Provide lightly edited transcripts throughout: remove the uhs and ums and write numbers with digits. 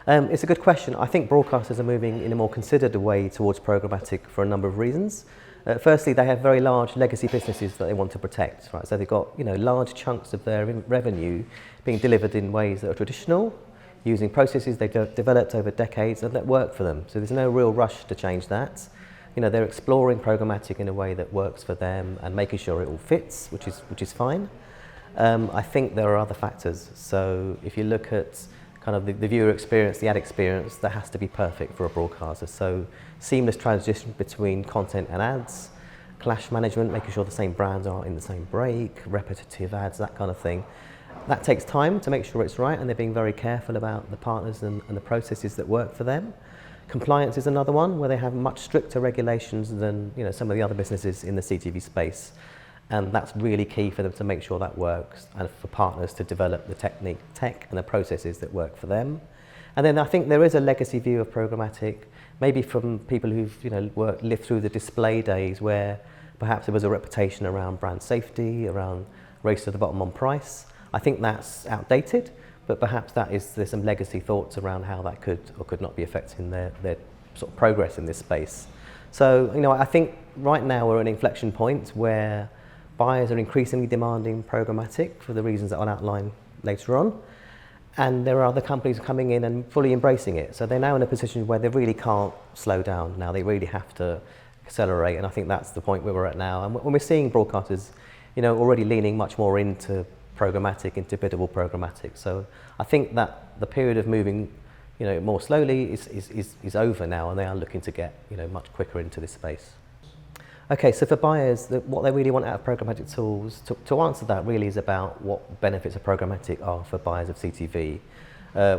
It's a good question. I think broadcasters are moving in a more considered way towards programmatic for a number of reasons. Firstly, they have very large legacy businesses that they want to protect, right? So they've got large chunks of their revenue being delivered in ways that are traditional, using processes they've developed over decades and that work for them. So there's no real rush to change that. They're exploring programmatic in a way that works for them and making sure it all fits, which is fine. I think there are other factors. So if you look at kind of the viewer experience, the ad experience, that has to be perfect for a broadcaster. So seamless transition between content and ads, clash management, making sure the same brands are in the same break, repetitive ads, that kind of thing. That takes time to make sure it's right, and they're being very careful about the partners and the processes that work for them. Compliance is another one where they have much stricter regulations than some of the other businesses in the CTV space. And that's really key for them to make sure that works, and for partners to develop the tech and the processes that work for them. And then I think there is a legacy view of programmatic, maybe from people who've lived through the display days where perhaps there was a reputation around brand safety, around race to the bottom on price. I think that's outdated, but perhaps there's some legacy thoughts around how that could or could not be affecting their sort of progress in this space. So I think right now we're at an inflection point where buyers are increasingly demanding programmatic for the reasons that I'll outline later on. And there are other companies coming in and fully embracing it. So they're now in a position where they really can't slow down now. They really have to accelerate. And I think that's the point where we're at now. And when we're seeing broadcasters, already leaning much more into programmatic, into biddable programmatic. So I think that the period of moving, more slowly is over now, and they are looking to get, much quicker into this space. Okay, so for buyers, what they really want out of programmatic tools, to answer that really is about what benefits of programmatic are for buyers of CTV.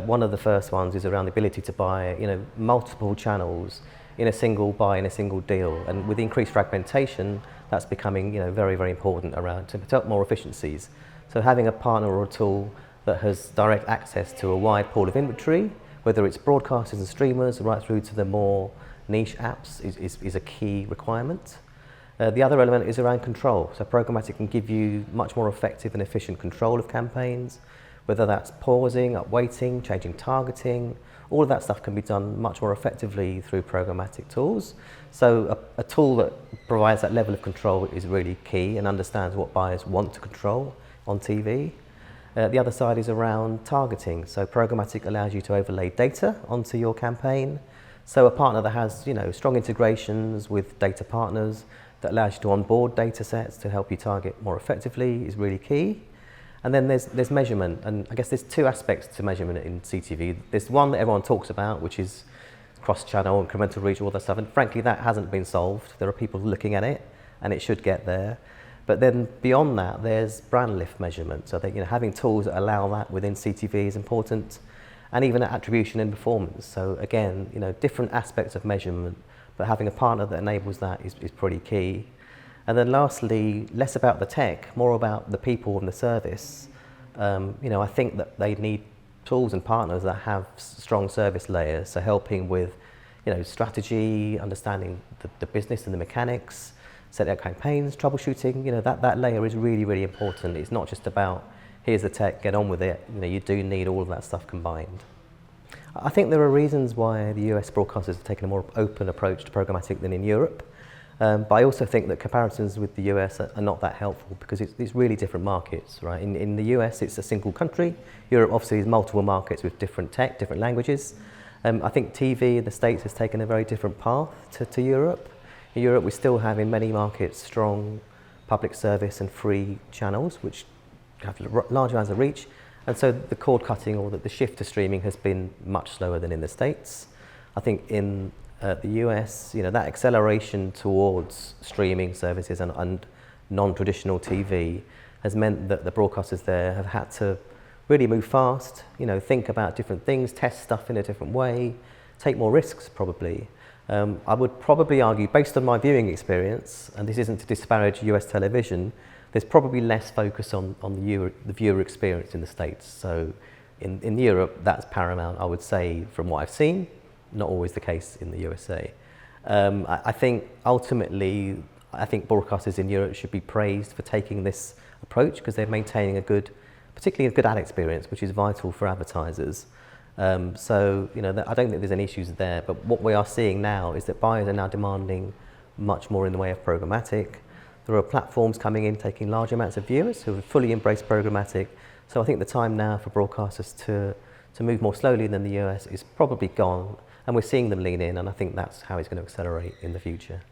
One of the first ones is around the ability to buy, multiple channels in a single buy, in a single deal. And with increased fragmentation, that's becoming, very, very important around to protect more efficiencies. So having a partner or a tool that has direct access to a wide pool of inventory, whether it's broadcasters and streamers right through to the more niche apps, is a key requirement. The other element is around control. So programmatic can give you much more effective and efficient control of campaigns, whether that's pausing, upweighting, changing targeting. All of that stuff can be done much more effectively through programmatic tools. So a tool that provides that level of control is really key and understands what buyers want to control on TV. The other side is around targeting. So programmatic allows you to overlay data onto your campaign. So a partner that has strong integrations with data partners that allows you to onboard data sets to help you target more effectively is really key. And then there's measurement, and I guess there's two aspects to measurement in CTV. There's one that everyone talks about, which is cross-channel, incremental reach, all that stuff, and frankly that hasn't been solved. There are people looking at it, and it should get there. But then beyond that, there's brand lift measurement. So that having tools that allow that within CTV is important, and even attribution and performance. So again, different aspects of measurement, but having a partner that enables that is pretty key. And then lastly, less about the tech, more about the people and the service. I think that they need tools and partners that have strong service layers, so helping with strategy, understanding the business and the mechanics, setting up campaigns, troubleshooting. That layer is really, really important. It's not just about here's the tech, get on with it. You do need all of that stuff combined. I think there are reasons why the US broadcasters have taken a more open approach to programmatic than in Europe. But I also think that comparisons with the US are not that helpful because it's really different markets, right? In the US, it's a single country. Europe obviously is multiple markets with different tech, different languages. I think TV in the States has taken a very different path to Europe. In Europe, we still have in many markets strong public service and free channels, which have large amounts of reach. And so the cord cutting or the shift to streaming has been much slower than in the States. I think in the US, that acceleration towards streaming services and non-traditional TV has meant that the broadcasters there have had to really move fast, think about different things, test stuff in a different way, take more risks probably. I would probably argue, based on my viewing experience, and this isn't to disparage US television, there's probably less focus on the viewer experience in the States. So in Europe, that's paramount, I would say, from what I've seen. Not always the case in the USA. I think ultimately, broadcasters in Europe should be praised for taking this approach because they're maintaining particularly a good ad experience, which is vital for advertisers. So, I don't think there's any issues there, but what we are seeing now is that buyers are now demanding much more in the way of programmatic. There are platforms coming in taking large amounts of viewers who have fully embraced programmatic. So I think the time now for broadcasters to move more slowly than the US is probably gone, and we're seeing them lean in, and I think that's how it's going to accelerate in the future.